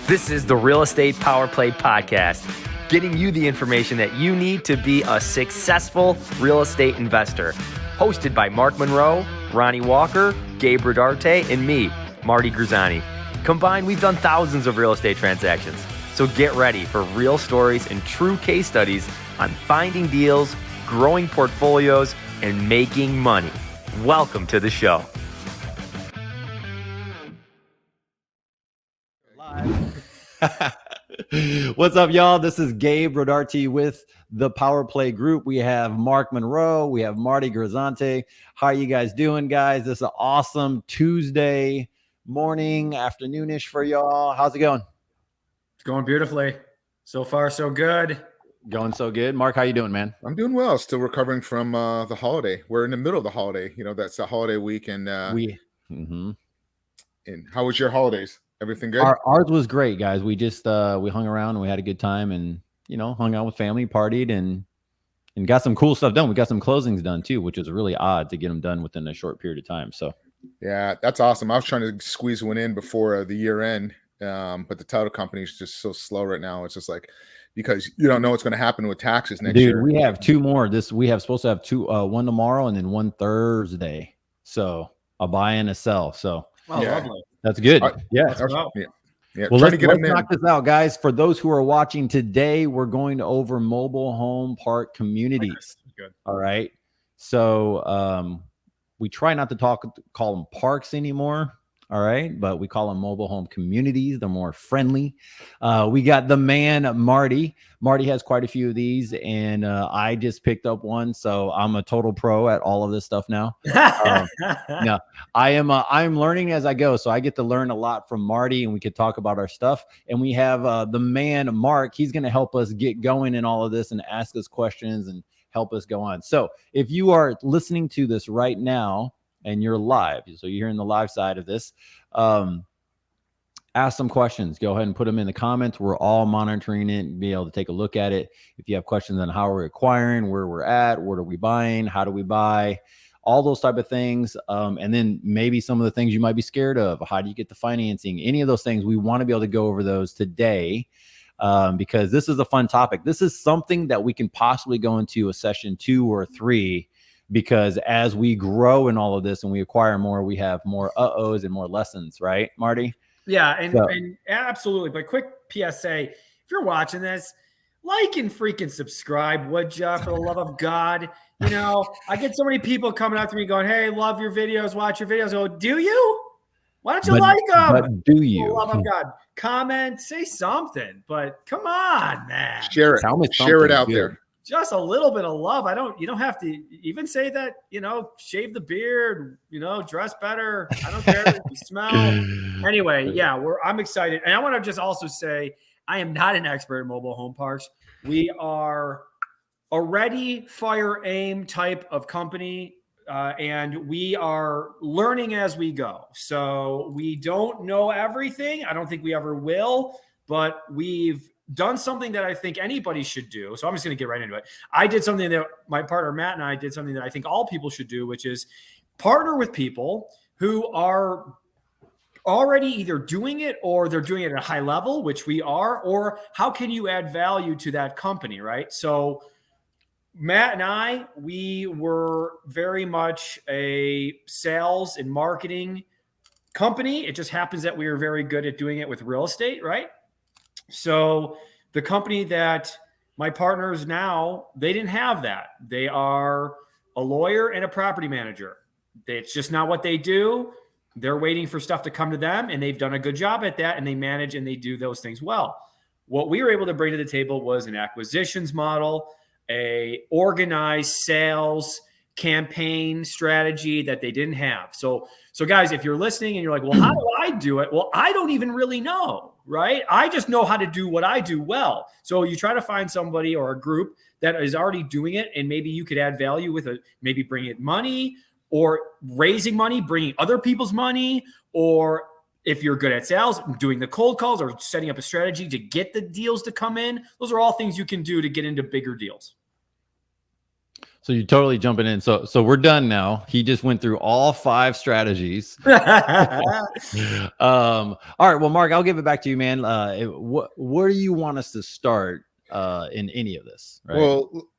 This is the Real Estate Power Play Podcast, getting you the information that you need to be a successful real estate investor. Hosted by Mark Monroe, Ronnie Walker, Gabe Rodarte, and me, Marty Grizzanti. Combined, we've done thousands of real estate transactions. So get ready for real stories and true case studies on finding deals, growing portfolios, and making money. Welcome to the show. What's up, y'all? This is Gabe Rodarte with the Power Play Group. We have Mark Monroe. We have Marty Grizzanti. How are you guys doing, guys? This is an awesome Tuesday morning, afternoonish for y'all. How's it going? It's going beautifully. So far, so good. Going so good. Mark, how you doing, man? I'm doing well. Still recovering from the holiday. We're in the middle of the holiday. You know, that's the holiday week. And and how was your holidays? Everything good? Ours was great, guys. We just we hung around and we had a good time, and hung out with family, partied, and got some cool stuff done. We got some closings done too, which is really odd to get them done within a short period of time. So yeah, that's awesome. I was trying to squeeze one in before the year end, but the title company is just so slow right now. It's just like, because you don't know what's going to happen with taxes next year. We have two more. We have supposed to have two, one tomorrow and then one Thursday. So a buy and a sell. So Lovely. That's good. Yeah. Well, let's knock this out, guys. For those who are watching today, we're going over mobile home park communities. Good. All right. So we try not to call them parks anymore. All right. But we call them mobile home communities. They're more friendly. We got the man, Marty. Marty has quite a few of these, and I just picked up one. So I'm a total pro at all of this stuff now. No, I'm learning as I go. So I get to learn a lot from Marty, and we could talk about our stuff. And we have the man, Mark. He's going to help us get going in all of this and ask us questions and help us go on. So if you are listening to this right now, and you're live, so you're hearing the live side of this, ask some questions. Go ahead and put them in the comments. We're all monitoring it and be able to take a look at it. If you have questions on how we're acquiring, where we're at, what are we buying, how do we buy, all those type of things, and then maybe some of the things you might be scared of. How do you get the financing? Any of those things, we want to be able to go over those today, because this is a fun topic. This is something that we can possibly go into a session 2 or 3, because as we grow in all of this and we acquire more, we have more uh-ohs and more lessons, right, Marty? Yeah, and absolutely. But quick PSA, if you're watching this, like and freaking subscribe, would ya, for the love of God? I get so many people coming up to me going, hey, love your videos, watch your videos. I go, do you? Why don't you like them? But do you? For the love of God. Comment, say something. But come on, man. Share it. Share it out there. Just a little bit of love. You don't have to even say that, shave the beard, dress better. I don't care if you smell. Anyway, yeah, I'm excited. And I want to just also say, I am not an expert in mobile home parks. We are a ready, fire, aim type of company. And we are learning as we go. So we don't know everything. I don't think we ever will, but we've done something that I think anybody should do. So I'm just going to get right into it. I did something that my partner Matt and I did something that I think all people should do, which is partner with people who are already either doing it or they're doing it at a high level, which we are, or how can you add value to that company, right? So Matt and I, we were very much a sales and marketing company. It just happens that we were very good at doing it with real estate, right? So the company that my partners now, they didn't have that. They are a lawyer and a property manager. It's just not what they do. They're waiting for stuff to come to them, and they've done a good job at that, and they manage and they do those things well. What we were able to bring to the table was an acquisitions model, a organized sales campaign strategy that they didn't have. So guys, if you're listening and you're like, well, how do I do it? Well, I don't even really know, right? I just know how to do what I do well. So you try to find somebody or a group that is already doing it, and maybe you could add value with maybe bringing in money or raising money, bringing other people's money, or if you're good at sales, doing the cold calls or setting up a strategy to get the deals to come in. Those are all things you can do to get into bigger deals. So you're totally jumping in. So we're done now. He just went through all 5 strategies. All right. Well, Mark, I'll give it back to you, man. Where do you want us to start in any of this? Right? Well,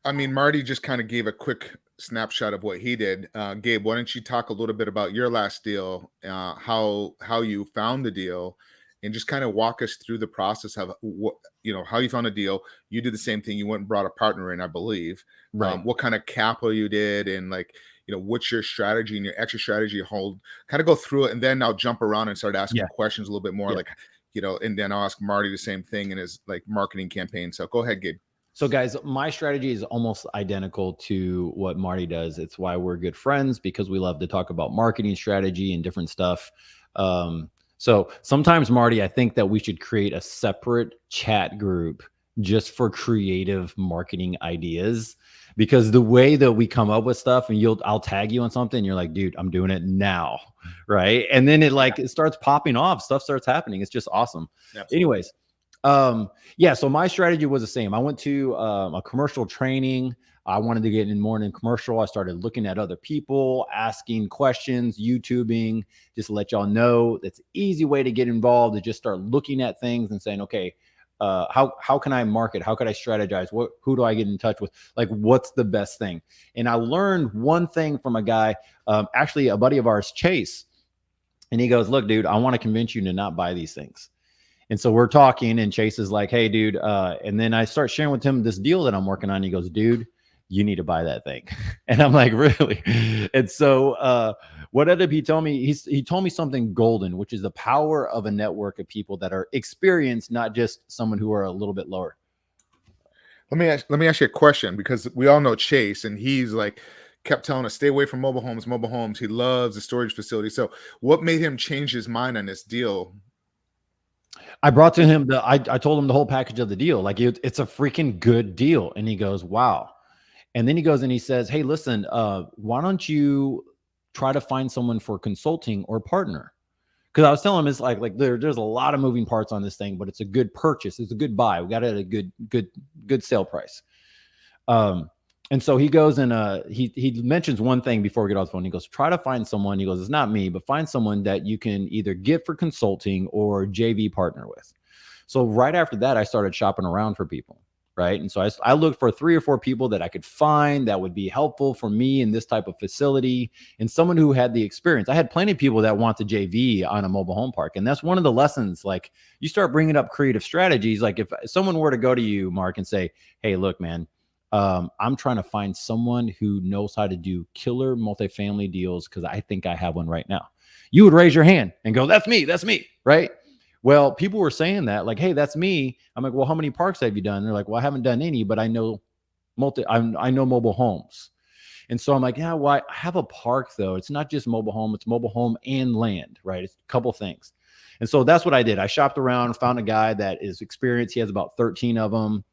Marty just kind of gave a quick snapshot of what he did. Gabe, why don't you talk a little bit about your last deal, how you found the deal, and just kind of walk us through the process of what, how you found a deal. You did the same thing. You went and brought a partner in, I believe. Right. What kind of capital you did, and what's your strategy and your extra strategy you hold. Kind of go through it, and then I'll jump around and start asking questions a little bit more, and then I'll ask Marty the same thing in his marketing campaign. So go ahead, Gabe. So guys, my strategy is almost identical to what Marty does. It's why we're good friends, because we love to talk about marketing strategy and different stuff. So sometimes, Marty, I think that we should create a separate chat group just for creative marketing ideas, because the way that we come up with stuff, and I'll tag you on something, and you're like, dude, I'm doing it now. Right. And then it starts popping off, stuff starts happening. It's just awesome. Absolutely. Anyways. So my strategy was the same. I went to a commercial training. I wanted to get in more in commercial. I started looking at other people, asking questions, YouTubing, just to let y'all know that's an easy way to get involved, to just start looking at things and saying, okay, how can I market? How could I strategize? Who do I get in touch with? What's the best thing? And I learned one thing from a guy, actually a buddy of ours, Chase. And he goes, look, dude, I want to convince you to not buy these things. And so we're talking, and Chase is like, hey, dude. And then I start sharing with him this deal that I'm working on. He goes, dude, you need to buy that thing. And I'm like, really? And so what ended up he told me, he told me something golden, which is the power of a network of people that are experienced, not just someone who are a little bit lower. Let me ask you a question, because we all know Chase, and he's kept telling us, stay away from mobile homes. He loves the storage facility. So what made him change his mind on this deal? I brought to him I told him the whole package of the deal. It's a freaking good deal. And he goes, wow. And then he goes and he says, hey, listen, why don't you try to find someone for consulting or partner? Because I was telling him, it's there's a lot of moving parts on this thing, but it's a good purchase. It's a good buy. We got it at a good sale price. And so he goes and he mentions one thing before we get off the phone. He goes, try to find someone. He goes, it's not me, but find someone that you can either get for consulting or JV partner with. So right after that, I started shopping around for people. Right. And so I looked for 3 or 4 people that I could find that would be helpful for me in this type of facility, and someone who had the experience. I had plenty of people that want to JV on a mobile home park. And that's one of the lessons. You start bringing up creative strategies. If someone were to go to you, Mark, and say, hey, look, man, I'm trying to find someone who knows how to do killer multifamily deals, because I think I have one right now. You would raise your hand and go, that's me. Right. Well, people were saying that, hey, that's me. I'm like, well, how many parks have you done? And they're like, well, I haven't done any, but I know I know mobile homes. And so I'm like, yeah, well, I have a park though. It's not just mobile home. It's mobile home and land, right? It's a couple things. And so that's what I did. I shopped around, found a guy that is experienced. He has about 13 of them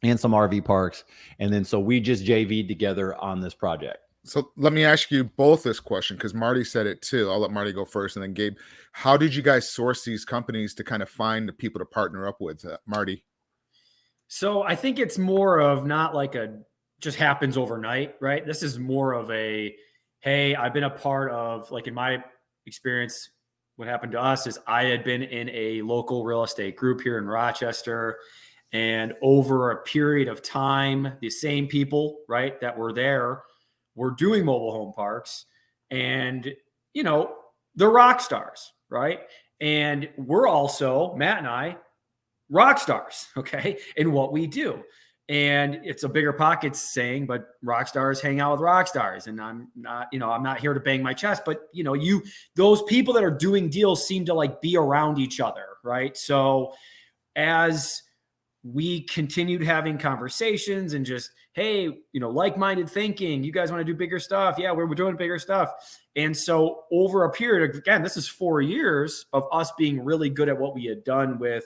and some RV parks. And then, so we just JV'd together on this project. So let me ask you both this question, because Marty said it too. I'll let Marty go first, and then Gabe. How did you guys source these companies to kind of find the people to partner up with, Marty? So I think it's more of not just happens overnight, right? This is more of a, hey, I've been a part of, in my experience, what happened to us is I had been in a local real estate group here in Rochester, and over a period of time, the same people, right, that were there, we're doing mobile home parks, and, they're rock stars, right? And we're also, Matt and I, rock stars, okay, in what we do. And it's a bigger pockets saying, but rock stars hang out with rock stars. And I'm not, I'm not here to bang my chest, but, those people that are doing deals seem to be around each other, right? So as we continued having conversations and just, hey, like-minded thinking, you guys want to do bigger stuff? Yeah, we're doing bigger stuff. And so over a period of, again, this is 4 years of us being really good at what we had done with,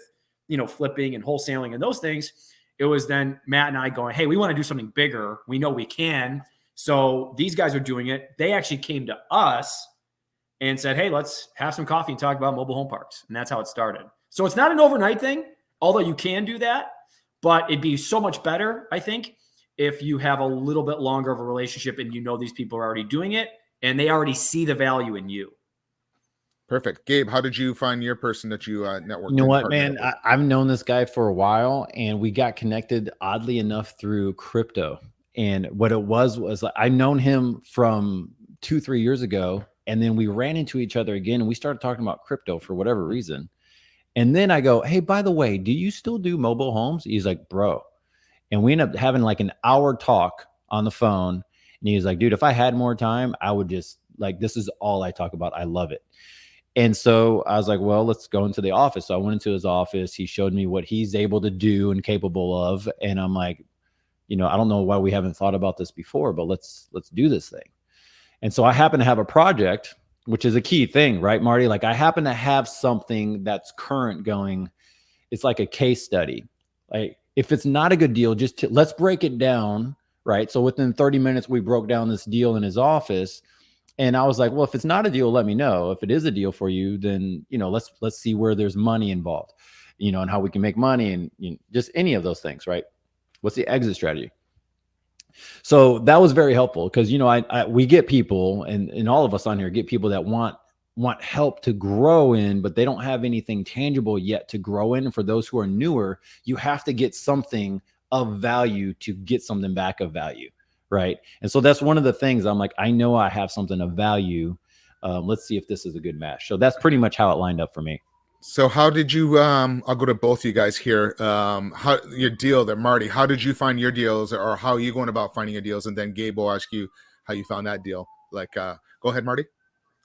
flipping and wholesaling and those things. It was then Matt and I going, hey, we want to do something bigger. We know we can. So these guys are doing it. They actually came to us and said, hey, let's have some coffee and talk about mobile home parks. And that's how it started. So it's not an overnight thing, although you can do that, but it'd be so much better, I think, if you have a little bit longer of a relationship and you know these people are already doing it and they already see the value in you. Perfect. Gabe, how did you find your person that you networked? You know and what, partnered man? up with? I've known this guy for a while, and we got connected oddly enough through crypto. And what it was like, I known him from 2-3 years ago, and then we ran into each other again, and we started talking about crypto for whatever reason. And then I go, hey, by the way, do you still do mobile homes? He's like, bro. And we end up having like an hour talk on the phone. And he's like, dude, if I had more time, I would just like, this is all I talk about. I love it. And so I was like, well, let's go into the office. So I went into his office. He showed me what he's able to do and capable of. And I'm like, I don't know why we haven't thought about this before, but let's do this thing. And so I happen to have a project, which is a key thing, right, Marty? Like I happen to have something that's current going. It's like a case study. Like if it's not a good deal, let's break it down, right? So within 30 minutes, we broke down this deal in his office. And I was like, well, if it's not a deal, let me know. If it is a deal for you, then, let's see where there's money involved, and how we can make money and just any of those things, right? What's the exit strategy? So that was very helpful because, we get people and all of us on here get people that want help to grow in, but they don't have anything tangible yet to grow in. And for those who are newer, you have to get something of value to get something back of value. Right. And so that's one of the things I'm like, I know I have something of value. Let's see if this is a good match. So that's pretty much how it lined up for me. So how did you, I'll go to both of you guys here. How your deal there, Marty, how did you find your deals or how are you going about finding your deals? And then Gabe will ask you how you found that deal. Like, go ahead, Marty.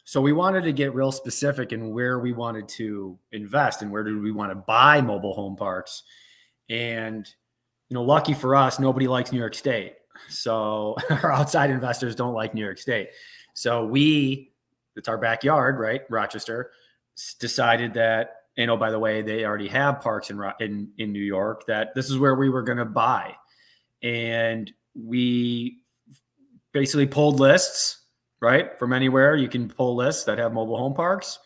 So we wanted to get real specific in where we wanted to invest and where did we want to buy mobile home parks. And, lucky for us, nobody likes New York State. So our outside investors don't like New York State. So it's our backyard, right? Rochester decided that, by the way, they already have parks in New York, that this is where we were going to buy. And we basically pulled lists, right? From anywhere you can pull lists that have mobile home parks.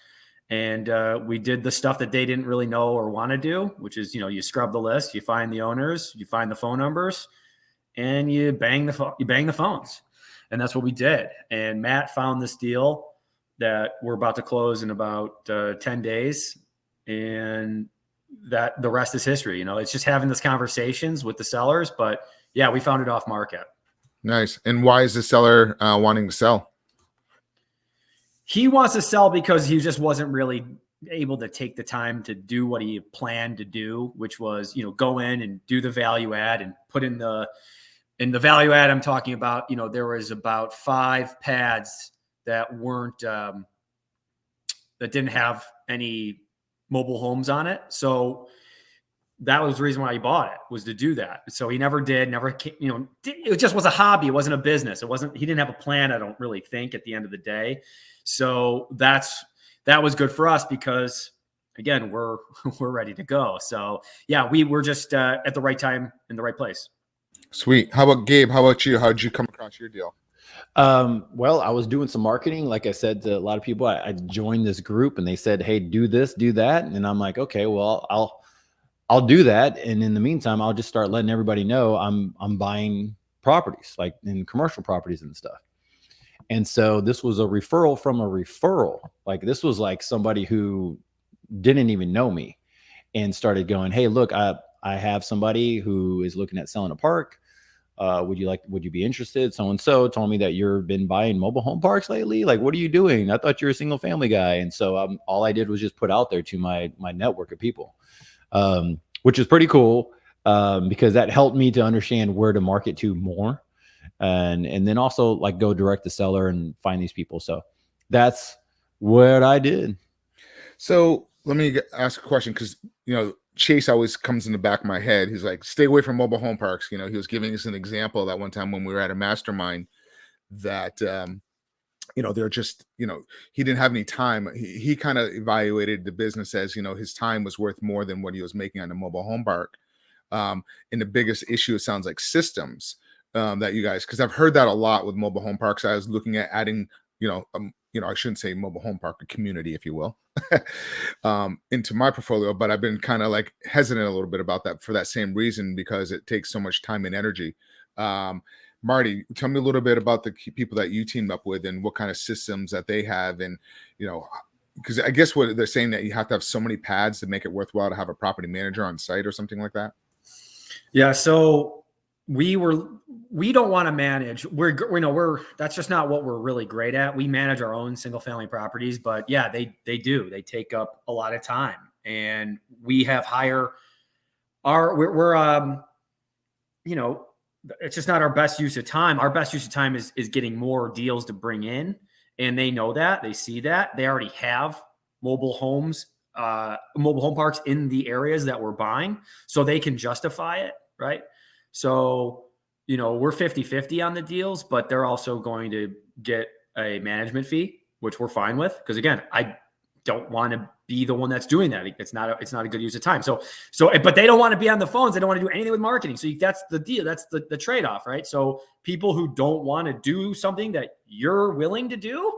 And we did the stuff that they didn't really know or want to do, which is, you scrub the list, you find the owners, you find the phone numbers, and you bang the phones. And that's what we did. And Matt found this deal that we're about to close in about 10 days. And that the rest is history. It's just having these conversations with the sellers. But yeah, we found it off market. Nice. And why is the seller wanting to sell? He wants to sell because he just wasn't really able to take the time to do what he planned to do, which was, go in and do the value add and put in the value add I'm talking about, there was about 5 pads that weren't, that didn't have any mobile homes on it. So that was the reason why he bought it, was to do that. So he never did, it just was a hobby. It wasn't a business. He didn't have a plan. I don't really think at the end of the day. So that was good for us because again, we're ready to go. So yeah, we were just at the right time in the right place. Sweet. How about Gabe? How about you? How did you come across your deal? Well, I was doing some marketing. Like I said to a lot of people, I joined this group and they said, hey, do this, do that. And I'm like, okay, well, I'll do that. And in the meantime, I'll just start letting everybody know I'm buying properties, like in commercial properties and stuff. And so this was a referral from a referral. Like this was like somebody who didn't even know me and started going, hey, look, I have somebody who is looking at selling a park. Would you be interested? So-and-so told me that you've been buying mobile home parks lately. Like, what are you doing? I thought you were a single family guy. And so all I did was just put out there to my network of people, which is pretty cool because that helped me to understand where to market to more. And then also like go direct to seller and find these people. So that's what I did. So let me ask a question because, Chase always comes in the back of my head. He's like, stay away from mobile home parks. He was giving us an example that one time when we were at a mastermind that, they're just, he didn't have any time. He kind of evaluated the business as, his time was worth more than what he was making on a mobile home park. And the biggest issue, it sounds like systems that you guys, because I've heard that a lot with mobile home parks. I was looking at adding, I shouldn't say mobile home park, a community, if you will, into my portfolio. But I've been kind of like hesitant a little bit about that for that same reason, because it takes so much time and energy. Marty, tell me a little bit about the people that you teamed up with and what kind of systems that they have. And, because I guess what they're saying that you have to have so many pads to make it worthwhile to have a property manager on site or something like that. Yeah. So we don't want to manage. That's just not what we're really great at. We manage our own single family properties, but yeah, they take up a lot of time, and we have it's just not our best use of time. Our best use of time is getting more deals to bring in. And they know that, they see that. They already have mobile home parks in the areas that we're buying, so they can justify it, right? So, we're 50-50 on the deals, but they're also going to get a management fee, which we're fine with. Because again, I don't want to be the one that's doing that. It's not a good use of time. So, but they don't want to be on the phones. They don't want to do anything with marketing. So that's the deal. That's the trade-off, right? So people who don't want to do something that you're willing to do,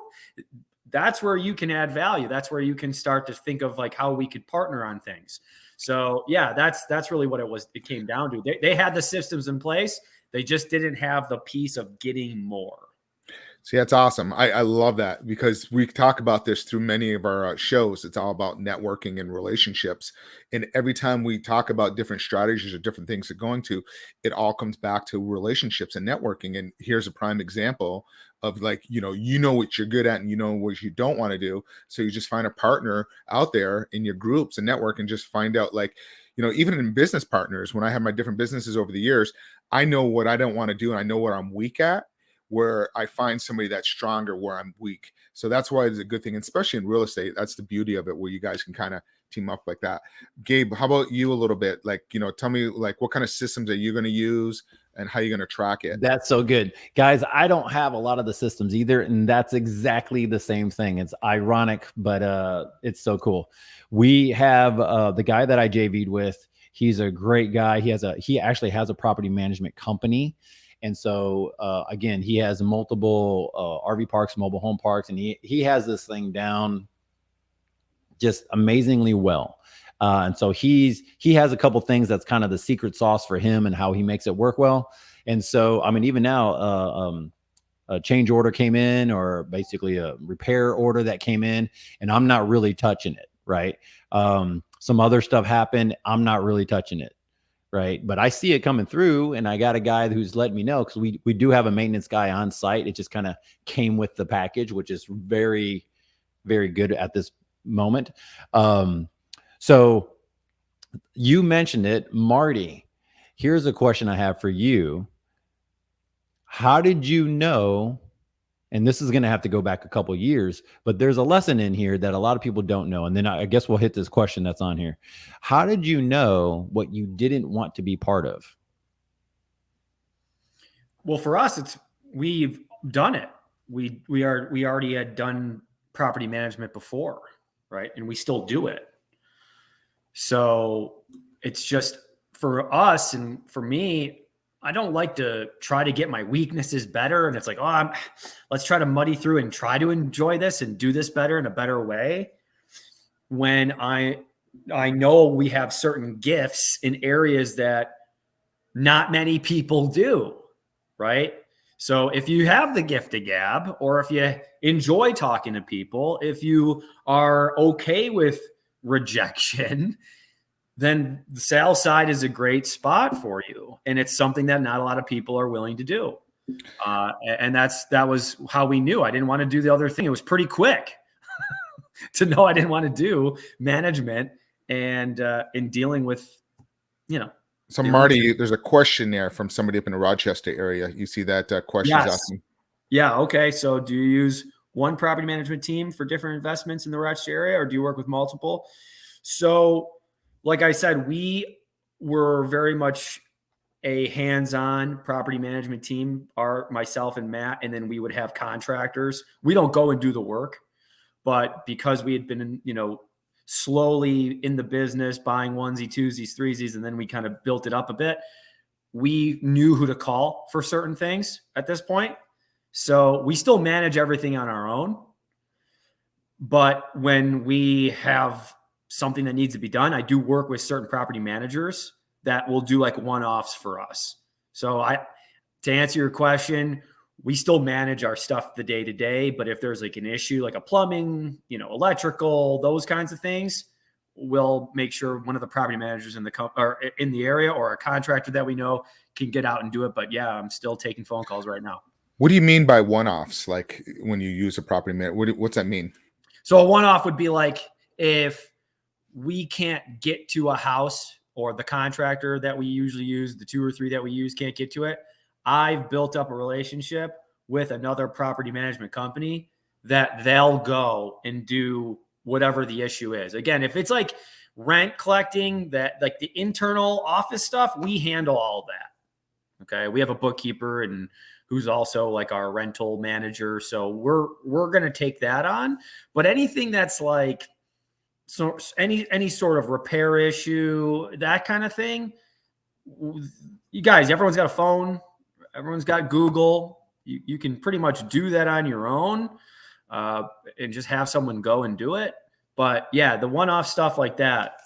that's where you can add value. That's where you can start to think of like how we could partner on things. So yeah, that's really what it came down to. They had the systems in place. They just didn't have the piece of getting more. See, that's awesome. I love that, because we talk about this through many of our shows. It's all about networking and relationships. And every time we talk about different strategies or different things that going to, it all comes back to relationships and networking. And here's a prime example of like, what you're good at and what you don't want to do. So you just find a partner out there in your groups and network and just find out, like, even in business partners, when I have my different businesses over the years, I know what I don't want to do and I know what I'm weak at, where I find somebody that's stronger where I'm weak. So that's why it's a good thing, especially in real estate. That's the beauty of it, where you guys can kind of team up like that. Gabe, how about you a little bit? Like, tell me, like, what kind of systems are you going to use and how you're going to track it? That's so good. Guys, I don't have a lot of the systems either. And that's exactly the same thing. It's ironic, but it's so cool. We have the guy that I JV'd with. He's a great guy. He actually has a property management company. And so, again, he has multiple RV parks, mobile home parks, and he has this thing down just amazingly well. And so he has a couple things that's kind of the secret sauce for him and how he makes it work well. And so, I mean, even now, a change order came in, or basically a repair order that came in, and I'm not really touching it, right? Some other stuff happened. I'm not really touching it. Right. But I see it coming through, and I got a guy who's letting me know, because we do have a maintenance guy on site. It just kind of came with the package, which is very, very good at this moment. So you mentioned it, Marty. Here's a question I have for you. How did you know? And this is going to have to go back a couple of years, but there's a lesson in here that a lot of people don't know. And then I guess we'll hit this question that's on here. How did you know what you didn't want to be part of? Well, for us, we've done it. We already had done property management before, right? And we still do it. So it's just, for us and for me, I don't like to try to get my weaknesses better. And it's like, let's try to muddy through and try to enjoy this and do this better in a better way. When I know we have certain gifts in areas that not many people do, right? So if you have the gift of gab, or if you enjoy talking to people, if you are okay with rejection, then the sales side is a great spot for you. And it's something that not a lot of people are willing to do. And that was how we knew I didn't want to do the other thing. It was pretty quick to know I didn't want to do management and in dealing with, So Marty, there's a question there from somebody up in the Rochester area. You see that question? Yes. Asking. Yeah. Okay. So do you use one property management team for different investments in the Rochester area, or do you work with multiple? So like I said, we were very much a hands-on property management team, myself and Matt, and then we would have contractors. We don't go and do the work, but because we had been, slowly in the business, buying onesie, twosies, threesies, and then we kind of built it up a bit, we knew who to call for certain things at this point. So we still manage everything on our own. But when we have something that needs to be done, I do work with certain property managers that will do like one-offs for us. So to answer your question, we still manage our stuff the day to day, but if there's like an issue, like a plumbing, electrical, those kinds of things, we'll make sure one of the property managers in the area or a contractor that we know can get out and do it. But yeah, I'm still taking phone calls right now. What do you mean by one-offs? Like when you use a property manager, what's that mean? So a one-off would be like if we can't get to a house or the contractor that we usually use, the 2 or 3 that we use can't get to it. I've built up a relationship with another property management company that they'll go and do whatever the issue is. Again, if it's like rent collecting, that like the internal office stuff, we handle all of that. Okay. We have a bookkeeper and who's also like our rental manager. So we're going to take that on, but anything that's like, so any sort of repair issue, that kind of thing, you guys, everyone's got a phone. Everyone's got Google. You can pretty much do that on your own and just have someone go and do it. But yeah, the one-off stuff like that,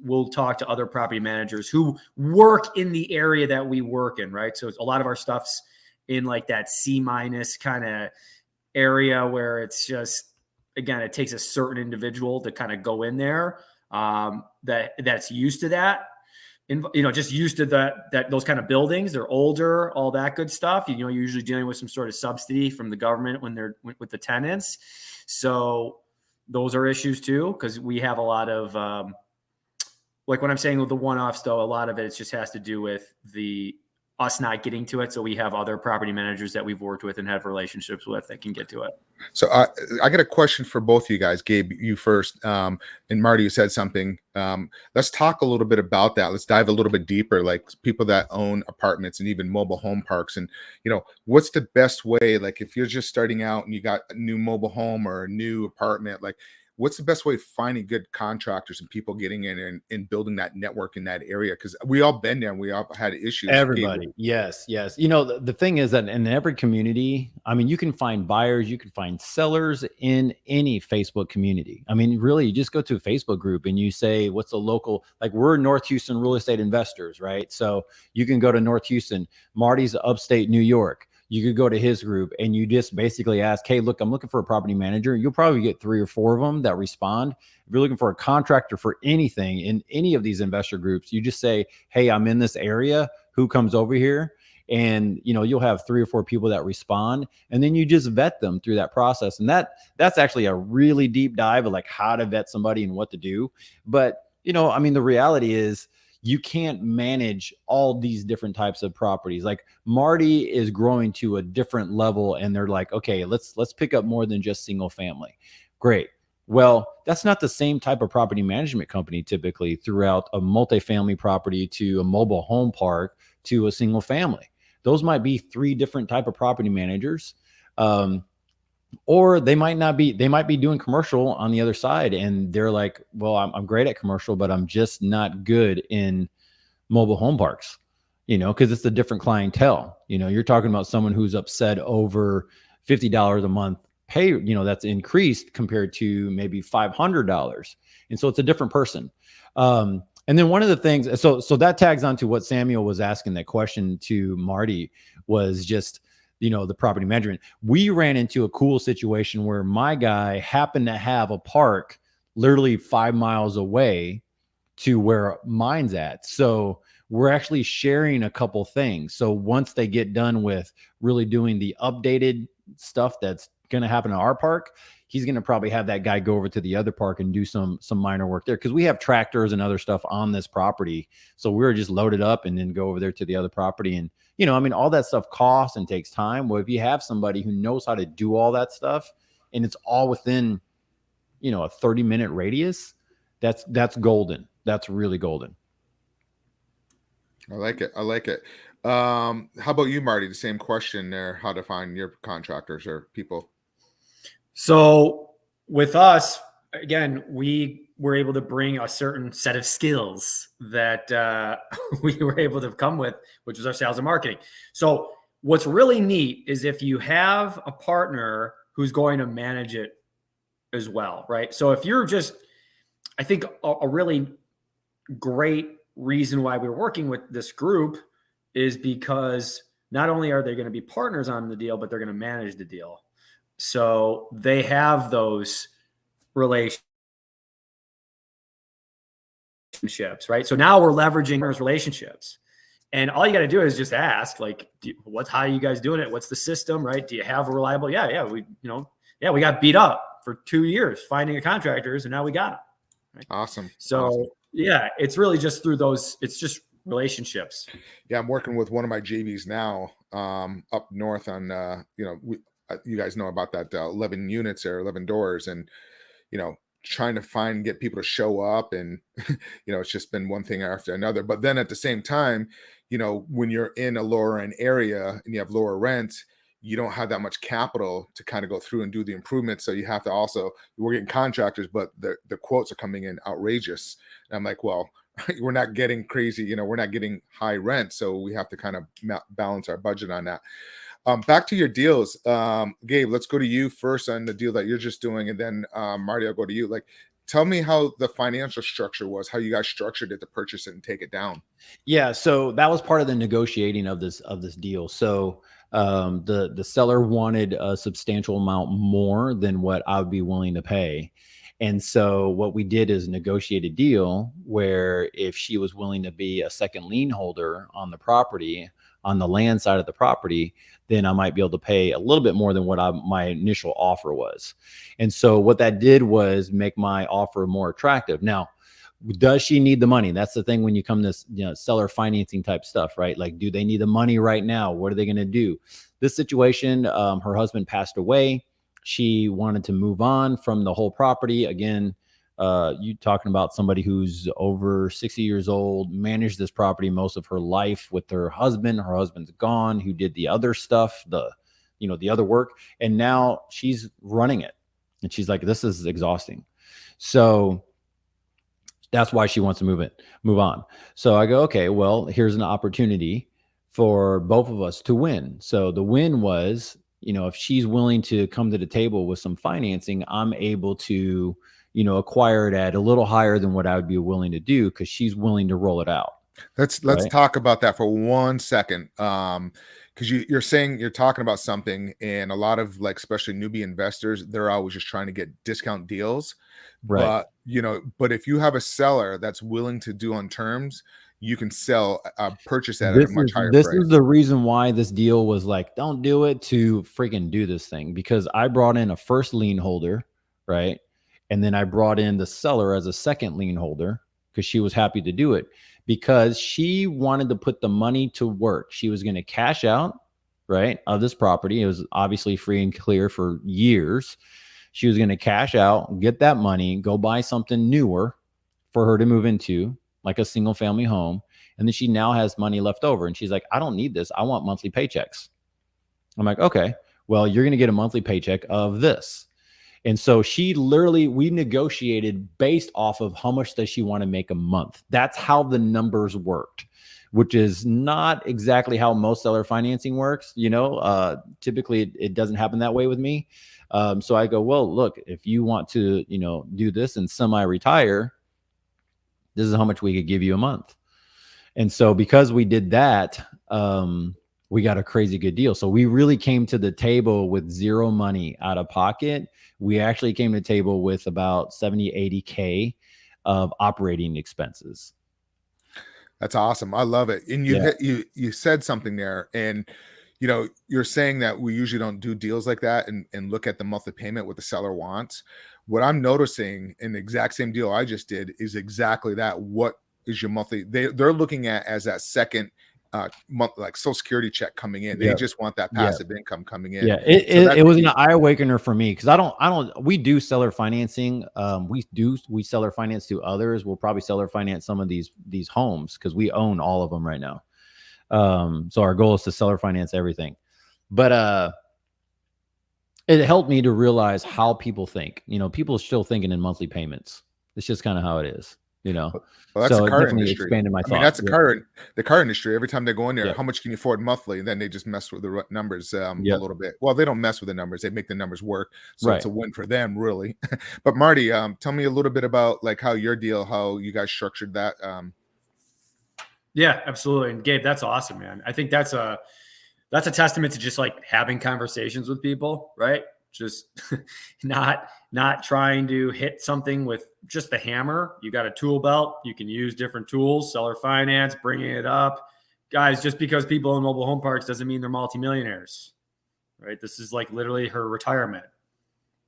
we'll talk to other property managers who work in the area that we work in, right? So a lot of our stuff's in like that C- kind of area where it's just, again, it takes a certain individual to kind of go in there that's used to that. And, just used to those kind of buildings. They're older, all that good stuff. You're usually dealing with some sort of subsidy from the government when they're with the tenants. So those are issues too, because we have a lot of, like when I'm saying with the one-offs though, a lot of it just has to do with us not getting to it. So we have other property managers that we've worked with and have relationships with that can get to it. So I got a question for both of you guys. Gabe, you first, and Marty, you said something. Let's talk a little bit about that. Let's dive a little bit deeper, like people that own apartments and even mobile home parks. And, what's the best way? Like if you're just starting out and you got a new mobile home or a new apartment, like what's the best way of finding good contractors and people getting in and building that network in that area? Because we all been there and we all had issues. Everybody. Yes. The thing is that in every community, you can find buyers, you can find sellers in any Facebook community. Really, you just go to a Facebook group and you say, what's the local, like we're North Houston real estate investors, right? So you can go to North Houston, Marty's upstate New York. You could go to his group and you just basically ask, hey, look, I'm looking for a property manager. You'll probably get 3 or 4 of them that respond. If you're looking for a contractor for anything in any of these investor groups, you just say, hey, I'm in this area. Who comes over here? And, you'll have 3 or 4 people that respond. And then you just vet them through that process. And that's actually a really deep dive of like how to vet somebody and what to do. But, the reality is, you can't manage all these different types of properties. Like Marty is growing to a different level and they're like, okay, let's pick up more than just single family. Great. Well, that's not the same type of property management company typically throughout a multifamily property to a mobile home park to a single family. Those might be 3 different type of property managers. Or they might be doing commercial on the other side. And they're like, well, I'm great at commercial, but I'm just not good in mobile home parks, because it's a different clientele. You're talking about someone who's upset over $50 a month pay, that's increased compared to maybe $500. And so it's a different person. And then one of the things, so that tags on to what Samuel was asking, that question to Marty was just, the property management. We ran into a cool situation where my guy happened to have a park literally 5 miles away to where mine's at. So we're actually sharing a couple things. So once they get done with really doing the updated stuff that's going to happen in our park, he's going to probably have that guy go over to the other park and do some minor work there. Cause we have tractors and other stuff on this property. So we're just loaded up and then go over there to the other property. And, all that stuff costs and takes time. Well, if you have somebody who knows how to do all that stuff and it's all within, a 30-minute radius, that's golden. That's really golden. I like it. How about you, Marty? The same question there, how to find your contractors or people. So with us, again, we were able to bring a certain set of skills that we were able to come with, which was our sales and marketing. So what's really neat is if you have a partner who's going to manage it as well, right? So if you're just, I think a really great reason why we're working with this group is because not only are they going to be partners on the deal, but they're going to manage the deal. So they have those relationships, right? So now we're leveraging those relationships. And all you got to do is just ask, like, how are you guys doing it? What's the system, right? Do you have a reliable? Yeah, we got beat up for 2 years finding a contractors, and now we got them. Right? Awesome. So yeah, it's really just through those. It's just relationships. Yeah, I'm working with one of my JVs now, up north on, you guys know about that 11 units or 11 doors, and trying to get people to show up, and it's just been one thing after another. But then at the same time, when you're in a lower end area and you have lower rent, you don't have that much capital to kind of go through and do the improvements. So you have to also, we're getting contractors, but the quotes are coming in outrageous. And I'm like, well, we're not getting crazy, we're not getting high rent. So we have to kind of balance our budget on that. Back to your deals. Gabe, let's go to you first on the deal that you're just doing. And then Marty, I'll go to you. Like, tell me how the financial structure was, how you guys structured it to purchase it and take it down. Yeah. So that was part of the negotiating of this deal. So the seller wanted a substantial amount more than what I would be willing to pay. And so what we did is negotiate a deal where if she was willing to be a second lien holder on the property, on the land side of the property, then I might be able to pay a little bit more than what my initial offer was. And so what that did was make my offer more attractive. Now, does she need the money? That's the thing when you come to this, seller financing type stuff, right? Like, do they need the money right now? What are they going to do? This situation, her husband passed away. She wanted to move on from the whole property. Again, you talking about somebody who's over 60 years old, managed this property most of her life with her husband. Her husband's gone, who did the other stuff, the other work. And now she's running it. And she's like, this is exhausting. So that's why she wants to move on. So I go, okay, well, here's an opportunity for both of us to win. So the win was, if she's willing to come to the table with some financing, I'm able to, acquire it at a little higher than what I would be willing to do because she's willing to roll it out. Let's talk about that for 1 second. Because you're saying you're talking about something, and a lot of, like, especially newbie investors, they're always just trying to get discount deals. Right. But if you have a seller that's willing to do on terms, you can purchase that This at a much higher this price. is the reason why this deal was like, don't do it, to freaking do this thing, because I brought in a first lien holder, right? And then I brought in the seller as a second lien holder because she was happy to do it because she wanted to put the money to work. She was going to cash out, right, of this property. It was obviously free and clear for years. She was going to cash out, get that money, go buy something newer for her to move into, like a single family home. And then she now has money left over. And she's like, I don't need this. I want monthly paychecks. I'm like, okay, well, you're going to get a monthly paycheck of this. And so we negotiated based off of how much does she want to make a month. That's how the numbers worked, which is not exactly how most seller financing works. Typically it doesn't happen that way with me. So I go, well, look, if you want to, do this and semi-retire, this is how much we could give you a month. And so because we did that, we got a crazy good deal. So we really came to the table with zero money out of pocket. We actually came to the table with about 70, 80K of operating expenses. That's awesome. I love it. And you said something there, and you're saying that we usually don't do deals like that and look at the monthly payment what the seller wants. What I'm noticing in the exact same deal I just did is exactly that. What is your monthly? They're looking at as that second month, like Social Security check coming in. They just want that passive income coming in. Yeah, it was an eye awakener for me because we do seller financing. We seller finance to others. We'll probably seller finance some of these homes because we own all of them right now. So our goal is to seller finance everything. But it helped me to realize how people think. People are still thinking in monthly payments. It's just kind of how it is. Well, that's so the car industry. Expanded my thought. That's the car industry. Every time they go in there, how much can you afford monthly? And then they just mess with the numbers a little bit. Well, they don't mess with the numbers; they make the numbers work. So it's a win for them, really. But Marty, tell me a little bit about like how your deal, how you guys structured that. Yeah, absolutely. And Gabe, that's awesome, man. I think that's that's a testament to just like having conversations with people, right? Just not trying to hit something with just the hammer. You got a tool belt. You can use different tools, seller finance, bringing it up. Guys, just because people in mobile home parks doesn't mean they're multimillionaires, right? This is like literally her retirement.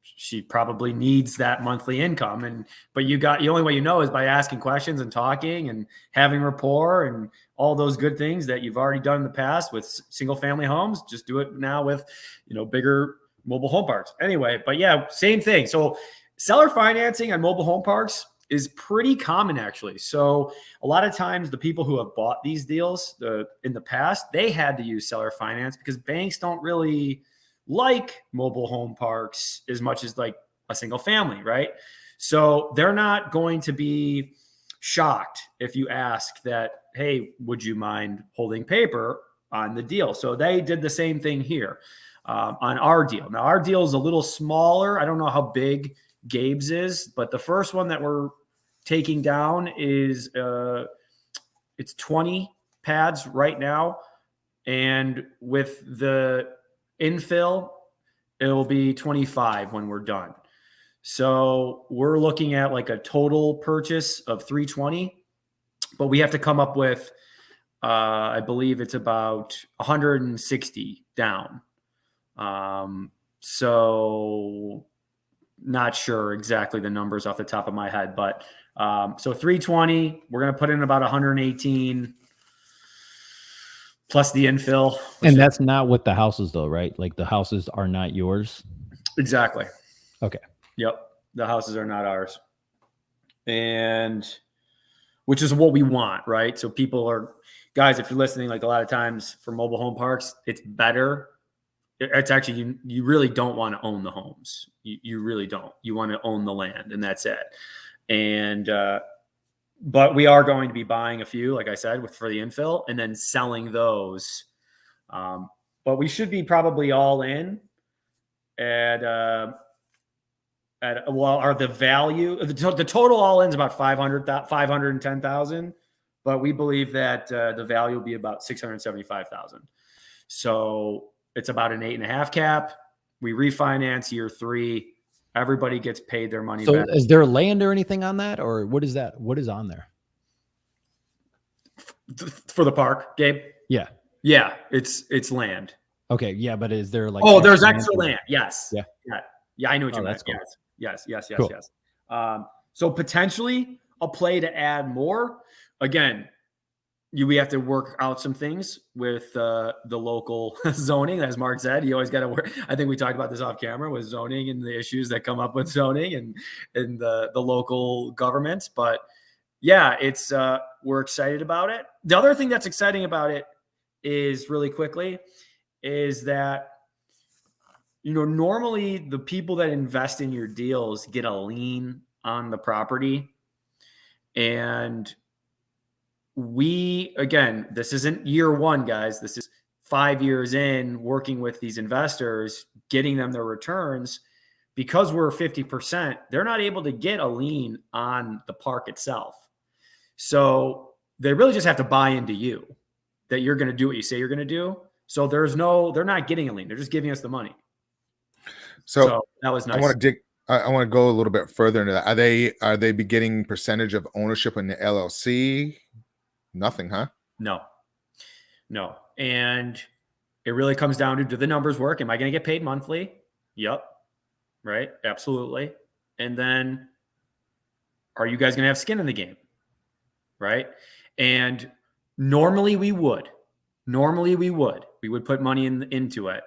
She probably needs that monthly income. But the only way you know is by asking questions and talking and having rapport and all those good things that you've already done in the past with single family homes. Just do it now with, bigger mobile home parks. Anyway, but yeah, same thing. So seller financing on mobile home parks is pretty common actually. So a lot of times the people who have bought these deals in the past, they had to use seller finance because banks don't really like mobile home parks as much as like a single family, right? So they're not going to be shocked if you ask that, hey, would you mind holding paper on the deal? So they did the same thing here on our deal. Now our deal is a little smaller. I don't know how big Gabe's is, but the first one that we're taking down is it's 20 pads right now. And with the infill, it'll be 25 when we're done. So we're looking at like a total purchase of 320, but we have to come up with, I believe it's about 160 down. So not sure exactly the numbers off the top of my head, but so 320, we're going to put in about 118 plus the infill. And that's not with the houses though, right? Like the houses are not yours. Exactly. Okay. Yep. The houses are not ours. And which is what we want, right? So guys, if you're listening, like a lot of times for mobile home parks, it's better. It's actually, you really don't want to own the homes. You really don't. You want to own the land and that's it. And, but we are going to be buying a few, like I said, for the infill and then selling those. But we should be probably all in the value, the total all in is about 510,000, but we believe that the value will be about 675,000. So it's about an 8.5 cap. We refinance year 3. Everybody gets paid their money back. So is there land or anything on that? Or what is that? What is on there? For the park, Gabe? Yeah. Yeah, it's land. Okay. Yeah. But is there like, there's extra land. Yes. Yeah. Yeah. I know what you meant. Cool. Yes. Cool. So potentially a play to add more. Again, we have to work out some things with the local zoning. As Mark said, you always got to work. I think we talked about this off camera with zoning and the issues that come up with zoning and the local governments. But yeah, we're excited about it. The other thing that's exciting about it is really quickly is that, normally the people that invest in your deals get a lien on the property. And this isn't year 1, guys. This is 5 years in working with these investors, getting them their returns. Because we're 50%, they're not able to get a lien on the park itself. So they really just have to buy into you that you're going to do what you say you're going to do. So they're not getting a lien. They're just giving us the money. So that was nice. I want to go a little bit further into that. Are they be getting percentage of ownership in the LLC? Nothing, huh? No. And it really comes down to, do the numbers work? Am I going to get paid monthly? Yep. Right. Absolutely. And then are you guys going to have skin in the game? Right. And normally we would put money into it.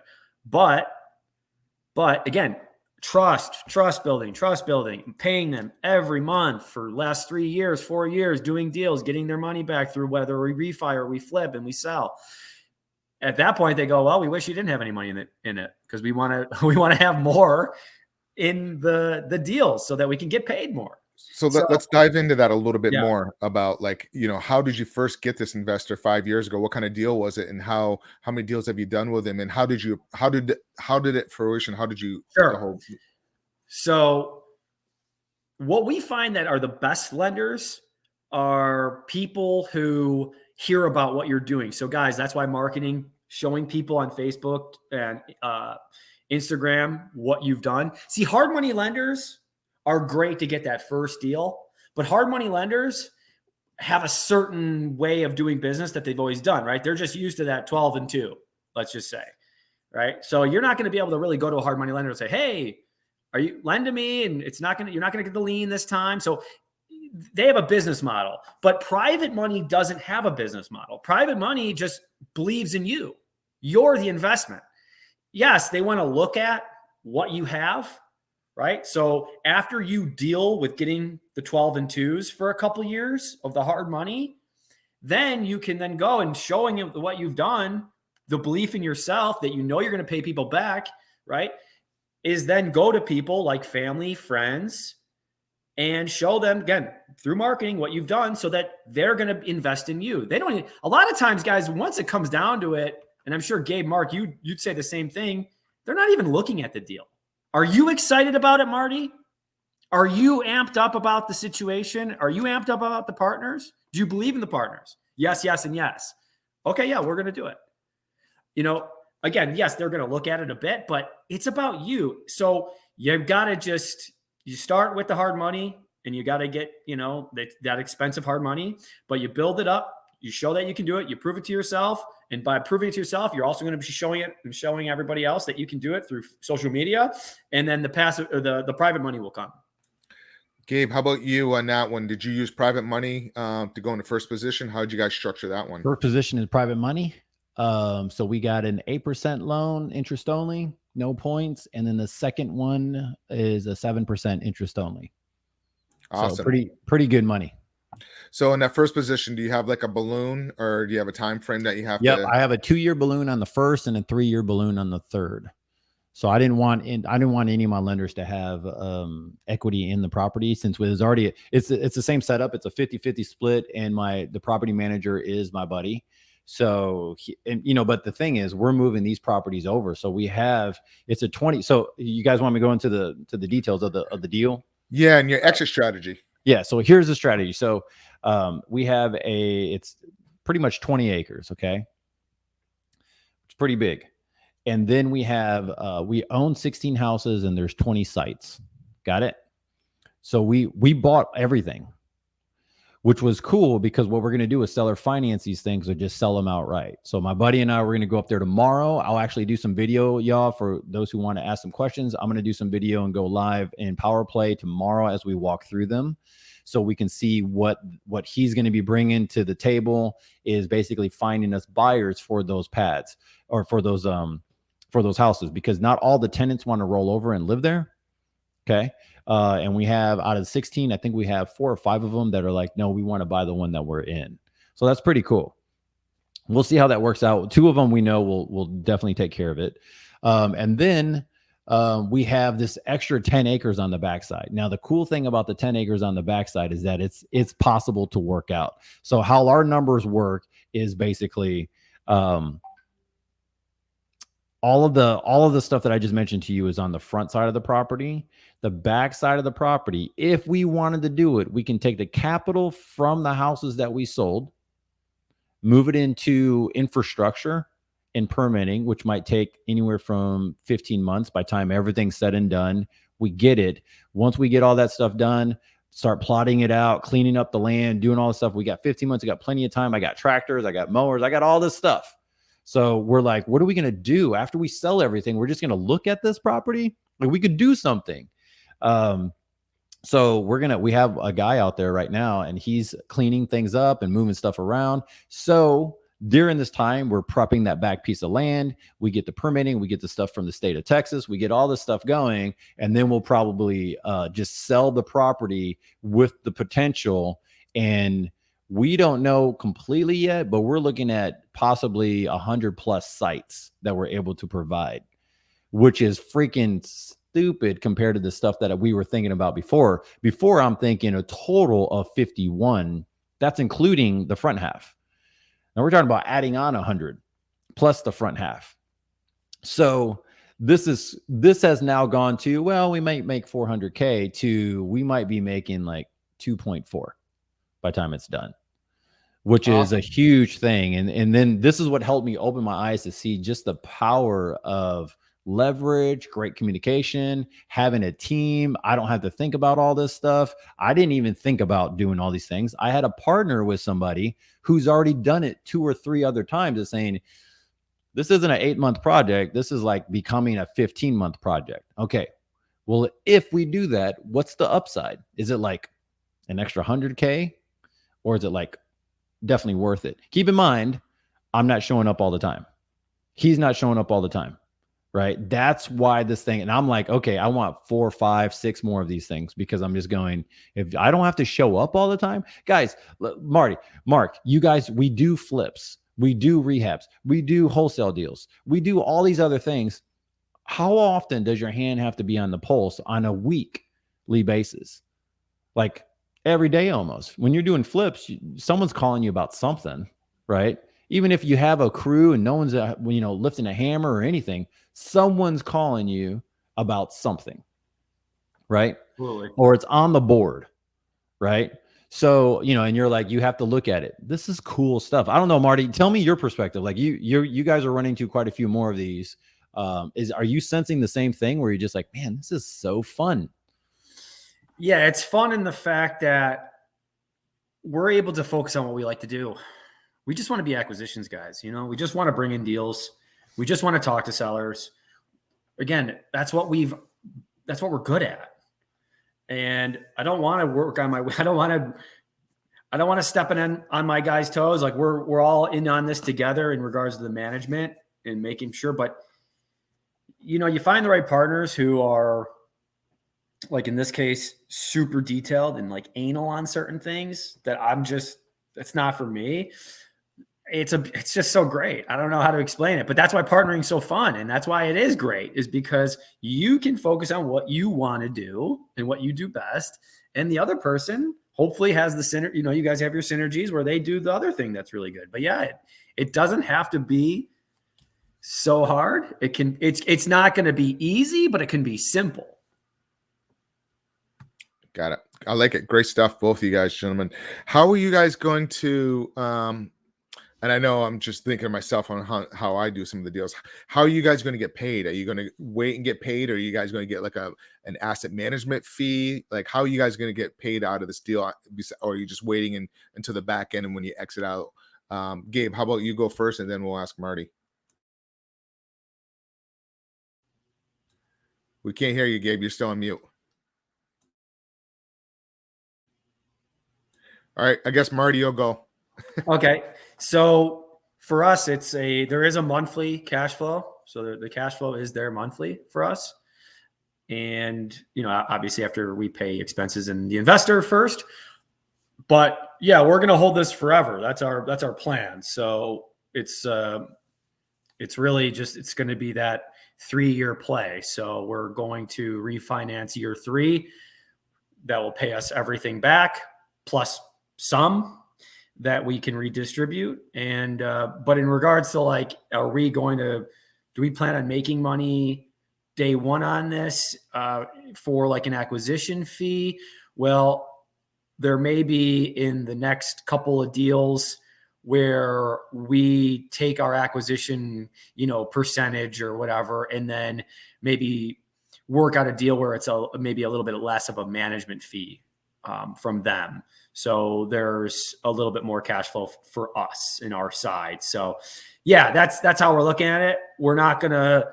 But again, trust building, paying them every month for the last 3 years, 4 years, doing deals, getting their money back through whether we refi or we flip and we sell. At that point, they go, well, we wish you didn't have any money in it because we want to have more in the deals so that we can get paid more. So let's dive into that a little bit more about how did you first get this investor 5 years ago? What kind of deal was it, and how many deals have you done with him, and how did it fruition? How did you? Sure. So what we find that are the best lenders are people who hear about what you're doing. So guys, that's why marketing showing people on Facebook and Instagram what you've done. See, hard money lenders are great to get that first deal, but hard money lenders have a certain way of doing business that they've always done, right? They're just used to that 12 and 2, let's just say, right? So you're not going to be able to really go to a hard money lender and say, hey, are you lend to me? And you're not going to get the lien this time. So they have a business model, but private money doesn't have a business model. Private money just believes in you. You're the investment. Yes, they want to look at what you have, right? So after you deal with getting the 12 and 2s for a couple years of the hard money, then you can then go and showing them what you've done, the belief in yourself that you know you're going to pay people back, right? Is then go to people like family, friends, and show them, again, through marketing what you've done so that they're going to invest in you. They don't, a lot of times, guys, once it comes down to it, and I'm sure Gabe, Mark, you'd say the same thing, they're not even looking at the deal. Are you excited about it, Marty? Are you amped up about the situation? Are you amped up about the partners? Do you believe in the partners? Yes, yes, and yes. Okay, yeah, we're going to do it. You know, again, yes, they're going to look at it a bit, but it's about you. So you've got to you start with the hard money and you got to get, you know, that expensive hard money, but you build it up. You show that you can do it. You prove it to yourself. And by proving it to yourself, you're also going to be showing it and showing everybody else that you can do it through social media. And then the passive or the private money will come. Gabe, how about you on that one? Did you use private money to go into first position? How did you guys structure that one? First position is private money. So we got an 8% loan, interest only, no points. And then the second one is a 7% interest only. Awesome. So pretty good money. So in that first position, do you have like a balloon or do you have a time frame that you have? Yep, I have a 2-year balloon on the first and a 3-year balloon on the third. So I didn't want any of my lenders to have equity in the property since it was already it's the same setup. It's a 50-50 split, and the property manager is my buddy. So but the thing is, we're moving these properties over. So it's a 20. So you guys want me to go into the details of the deal? Yeah, and your exit strategy. Yeah. So here's the strategy. So we have it's pretty much 20 acres. Okay. It's pretty big. And then we own 16 houses and there's 20 sites. Got it? So we bought everything, which was cool because what we're going to do is seller finance these things or just sell them outright. So my buddy and I, we're going to go up there tomorrow. I'll actually do some video, y'all, for those who want to ask some questions. I'm going to do some video and go live in Power Play tomorrow as we walk through them. So we can see what he's going to be bringing to the table is basically finding us buyers for those pads or for those houses, because not all the tenants want to roll over and live there. Okay. And we have out of 16, I think we have 4 or 5 of them that are like, no, we want to buy the one that we're in. So that's pretty cool. We'll see how that works out. 2 of them we know will definitely take care of it. And then we have this extra 10 acres on the backside. Now, the cool thing about the 10 acres on the backside is that it's possible to work out. So how our numbers work is basically all of the stuff that I just mentioned to you is on the front side of the property. The back side of the property, if we wanted to do it, we can take the capital from the houses that we sold, move it into infrastructure and permitting, which might take anywhere from 15 months by the time everything's said and done. We get it. Once we get all that stuff done, start plotting it out, cleaning up the land, doing all this stuff. We got 15 months. I got plenty of time. I got tractors. I got mowers. I got all this stuff. So we're like, what are we going to do after we sell everything? We're just going to look at this property. Like, we could do something. So we have a guy out there right now and he's cleaning things up and moving stuff around. So during this time, we're prepping that back piece of land. We get the permitting, we get the stuff from the state of Texas, we get all this stuff going, and then we'll probably just sell the property with the potential. And we don't know completely yet, but we're looking at possibly 100+ sites that we're able to provide, which is freaking stupid compared to the stuff that we were thinking about before. Before, I'm thinking a total of 51. That's including the front half. Now we're talking about adding on 100 plus the front half. So this has now gone to, well, we might make 400K to we might be making like 2.4 by the time it's done. which is a huge thing. And then this is what helped me open my eyes to see just the power of leverage, great communication, having a team. I don't have to think about all this stuff. I didn't even think about doing all these things. I had a partner with somebody who's already done it 2 or 3 other times and saying, this isn't an 8-month project. This is like becoming a 15-month project. Okay. Well, if we do that, what's the upside? Is it like an extra 100K, or is it like definitely worth it? Keep in mind, I'm not showing up all the time. He's not showing up all the time, right? That's why this thing, and I'm like, okay, I want 4, 5, 6 more of these things, because I'm just going, if I don't have to show up all the time, guys, Marty, Mark, you guys, we do flips, we do rehabs, we do wholesale deals, we do all these other things. How often does your hand have to be on the pulse on a weekly basis? Like every day almost. When you're doing flips, someone's calling you about something, right? Even if you have a crew and no one's lifting a hammer or anything, someone's calling you about something, right? Absolutely. Or it's on the board, right? So, and you're like, you have to look at it. This is cool stuff. I don't know, Marty, tell me your perspective. Like you guys are running to quite a few more of these. Are you sensing the same thing where you're just like, man, this is so fun? Yeah, it's fun in the fact that we're able to focus on what we like to do. We just want to be acquisitions guys. We just want to bring in deals. We just want to talk to sellers. Again, that's what we're good at. And I don't want to work on I don't want to step in on my guys' toes. Like we're all in on this together in regards to the management and making sure, but you find the right partners who are, like in this case, super detailed and like anal on certain things that it's not for me. It's just so great. I don't know how to explain it, but that's why partnering's so fun. And that's why it is great, is because you can focus on what you want to do and what you do best. And the other person hopefully has the synergy, you guys have your synergies where they do the other thing that's really good. But yeah, it doesn't have to be so hard. It's not going to be easy, but it can be simple. Got it. I like it. Great stuff, both of you guys, gentlemen. How are you guys going to, and I know I'm just thinking of myself on how I do some of the deals. How are you guys going to get paid? Are you going to wait and get paid? Or are you guys going to get like an asset management fee? Like, how are you guys going to get paid out of this deal? Or are you just waiting until the back end and when you exit out? Gabe, how about you go first and then we'll ask Marty. We can't hear you, Gabe. You're still on mute. All right. I guess Marty, you'll go. Okay. So for us, there is a monthly cash flow. So the cash flow is there monthly for us. And, obviously after we pay expenses and the investor first, but yeah, we're going to hold this forever. That's our plan. So it's really just, it's going to be that 3-year play. So we're going to refinance year 3. That will pay us everything back plus some that we can redistribute. And, but in regards to like, do we plan on making money day one on this, for like an acquisition fee? Well, there may be in the next couple of deals where we take our acquisition, percentage or whatever, and then maybe work out a deal where it's maybe a little bit less of a management fee from them. So there's a little bit more cash flow for us in our side. So yeah, that's how we're looking at it. We're not gonna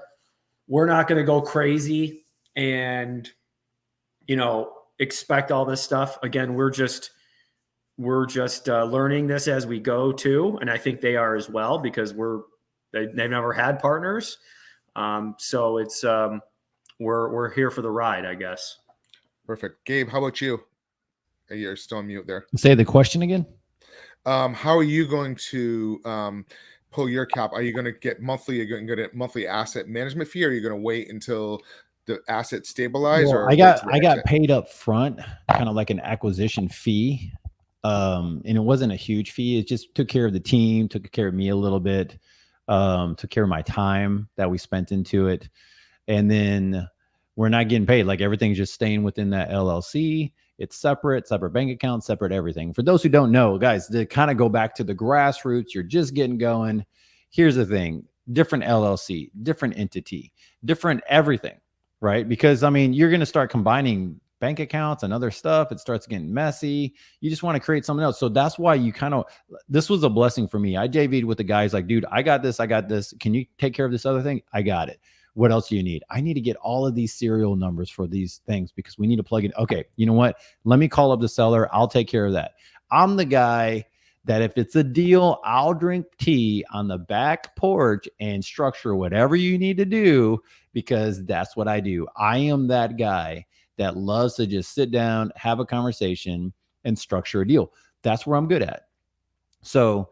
go crazy and, expect all this stuff. Again, we're just learning this as we go too. And I think they are as well, because they've never had partners. So it's, we're here for the ride, I guess. Perfect. Gabe, how about you? You're still on mute there. Say the question again. How are you going to pull your cap? Are you going to get monthly? Are you going to get monthly asset management fee? Or are you going to wait until the asset stabilize? Well, or I got paid up front, kind of like an acquisition fee. And it wasn't a huge fee. It just took care of the team, took care of me a little bit, took care of my time that we spent into it. And then we're not getting paid. Like everything's just staying within that LLC. It's separate bank account, separate everything. For those who don't know, guys, to kind of go back to the grassroots, you're just getting going. Here's the thing, different LLC, different entity, different everything, right? Because I mean, you're going to start combining bank accounts and other stuff. It starts getting messy. You just want to create something else. So that's why you this was a blessing for me. I JV'd with the guys like, dude, I got this. Can you take care of this other thing? I got it. What else do you need? I need to get all of these serial numbers for these things because we need to plug in. Okay, you know what? Let me call up the seller. I'll take care of that. I'm the guy that if it's a deal, I'll drink tea on the back porch and structure whatever you need to do because that's what I do. I am that guy that loves to just sit down, have a conversation, and structure a deal. That's where I'm good at. So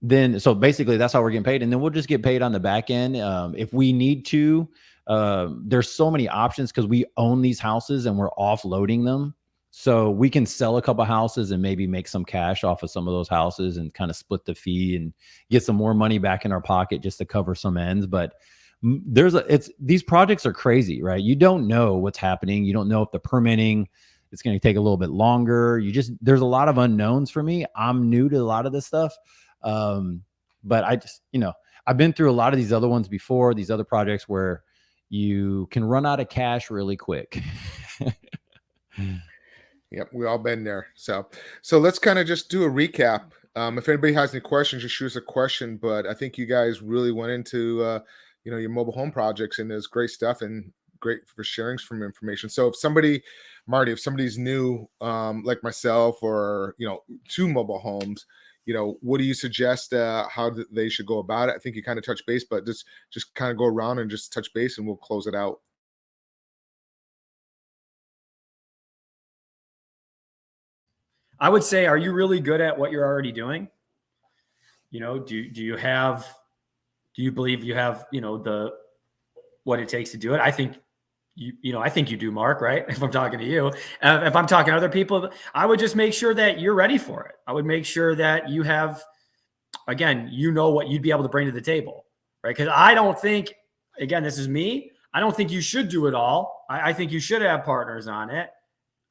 basically that's how we're getting paid. And then we'll just get paid on the back end. If we need to, there's so many options because we own these houses and we're offloading them. So we can sell a couple houses and maybe make some cash off of some of those houses and kind of split the fee and get some more money back in our pocket just to cover some ends. But these projects are crazy, right? You don't know what's happening. You don't know if the permitting, it's going to take a little bit longer. There's a lot of unknowns for me. I'm new to a lot of this stuff. But I just, I've been through a lot of these other ones before, these other projects where you can run out of cash really quick. Yep, we all been there. So let's kind of just do a recap. If anybody has any questions, just shoot us a question. But I think you guys really went into, your mobile home projects, and there's great stuff and great for sharing some information. So if somebody's new, like myself, or, to mobile homes, what do you suggest, how they should go about it? I think you kind of touch base, but just kind of go around and just touch base and we'll close it out. I would say, are you really good at what you're already doing? Do you believe you have, what it takes to do it? I think I think you do, Mark, right? If I'm talking to you, if I'm talking to other people, I would just make sure that you're ready for it. I would make sure that you have, again, what you'd be able to bring to the table, right? Because I don't think, again, this is me. I don't think you should do it all. I think you should have partners on it.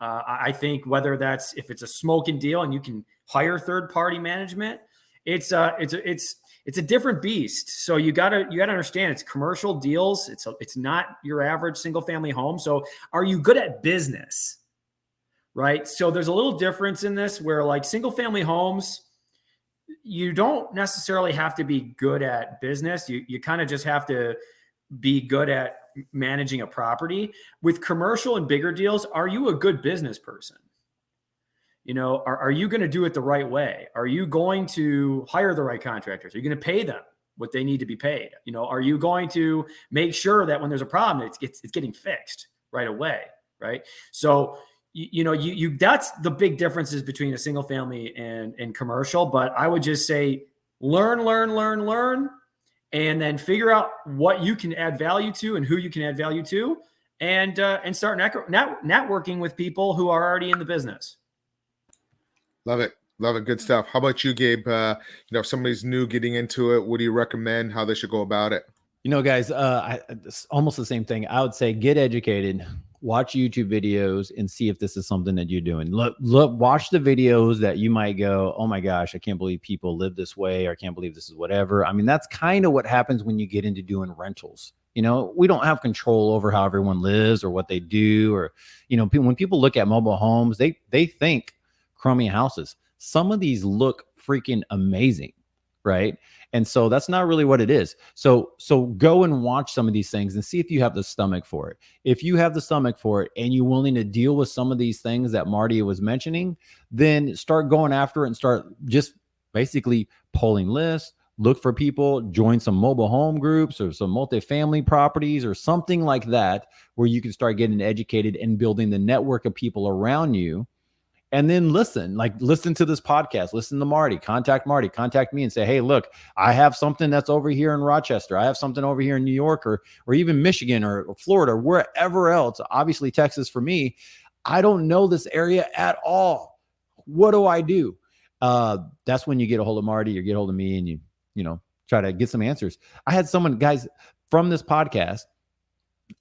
I think whether if it's a smoking deal and you can hire third-party management, it's a different beast. So you gotta understand it's commercial deals. It's not your average single family home. So are you good at business? Right. So there's a little difference in this where like single family homes, you don't necessarily have to be good at business. You kind of just have to be good at managing a property. With commercial and bigger deals, are you a good business person? Are you going to do it the right way? Are you going to hire the right contractors? Are you going to pay them what they need to be paid? Are you going to make sure that when there's a problem, it's getting fixed right away? Right. So, that's the big differences between a single family and commercial. But I would just say, learn, and then figure out what you can add value to and who you can add value to, and start networking with people who are already in the business. Love it. Good stuff. How about you, Gabe? If somebody's new getting into it, what do you recommend how they should go about it? Guys, it's almost the same thing. I would say get educated, watch YouTube videos, and see if this is something that you're doing. Look, watch the videos that you might go, oh my gosh, I can't believe people live this way, or I can't believe this is whatever. I mean, that's kind of what happens when you get into doing rentals. We don't have control over how everyone lives or what they do, or, when people look at mobile homes, they think crummy houses. Some of these look freaking amazing, right? And so that's not really what it is. So go and watch some of these things and see if you have the stomach for it. If you have the stomach for it and you're willing to deal with some of these things that Marty was mentioning, then start going after it and start just basically pulling lists, look for people, join some mobile home groups or some multifamily properties or something like that, where you can start getting educated and building the network of people around you. And then listen to this podcast, listen to Marty, contact me and say, hey, look, I have something that's over here in Rochester. I have something over here in New York or even Michigan or Florida, or wherever else, obviously Texas for me. I don't know this area at all. What do I do? That's when you get a hold of Marty or get a hold of me and you try to get some answers. I had someone, guys, from this podcast,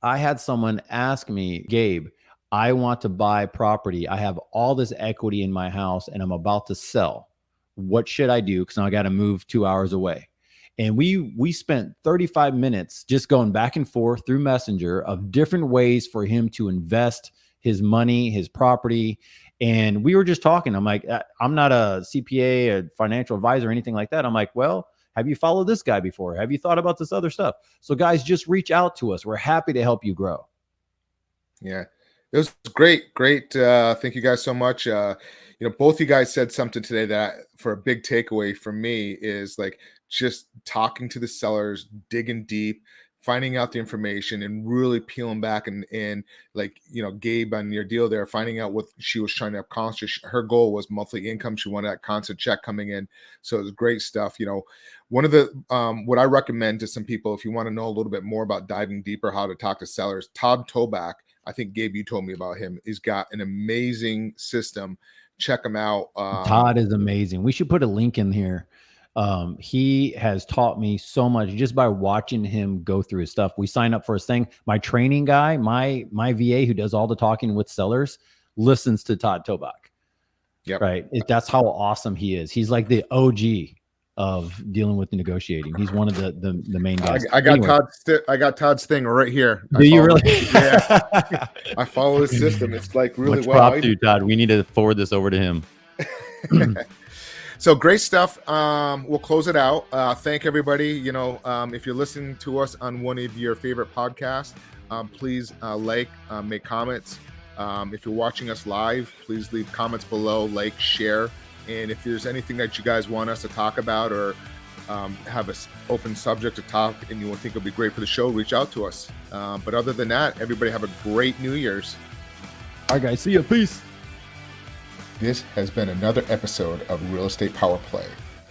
I had someone ask me, Gabe, I want to buy property. I have all this equity in my house and I'm about to sell. What should I do? Because now I got to move 2 hours away. And we spent 35 minutes just going back and forth through Messenger of different ways for him to invest his money, his property. And we were just talking. I'm like, I'm not a CPA, a financial advisor, or anything like that. I'm like, well, have you followed this guy before? Have you thought about this other stuff? So guys, just reach out to us. We're happy to help you grow. Yeah, it was great. Thank you guys so much. Both you guys said something today that for a big takeaway for me is like just talking to the sellers, digging deep, finding out the information and really peeling back and like, Gabe on your deal there, finding out what she was trying to accomplish. Her goal was monthly income. She wanted that constant check coming in. So it was great stuff. One of the, what I recommend to some people, if you want to know a little bit more about diving deeper, how to talk to sellers, Todd Toback, I think Gabe, you told me about him. He's got an amazing system. Check him out. Todd is amazing. We should put a link in here. He has taught me so much just by watching him go through his stuff. We sign up for his thing. My training guy, my VA who does all the talking with sellers, listens to Todd Toback. Yep. Right. That's how awesome he is. He's like the OG of dealing with the negotiating. He's one of the main guys. I got Todd's thing right here. Do you really? Yeah. I follow his system. It's like really Much well. prop to you, Todd. We need to forward this over to him. So great stuff. We'll close it out. Thank everybody. If you're listening to us on one of your favorite podcasts, please make comments. If you're watching us live, please leave comments below, share. And if there's anything that you guys want us to talk about or have an open subject to talk and you think it'll be great for the show, reach out to us. But other than that, everybody have a great New Year's. All right, guys. See you. Peace. This has been another episode of Real Estate Power Play,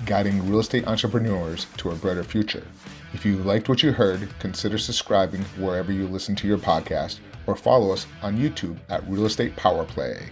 guiding real estate entrepreneurs to a brighter future. If you liked what you heard, consider subscribing wherever you listen to your podcast or follow us on YouTube at Real Estate Power Play.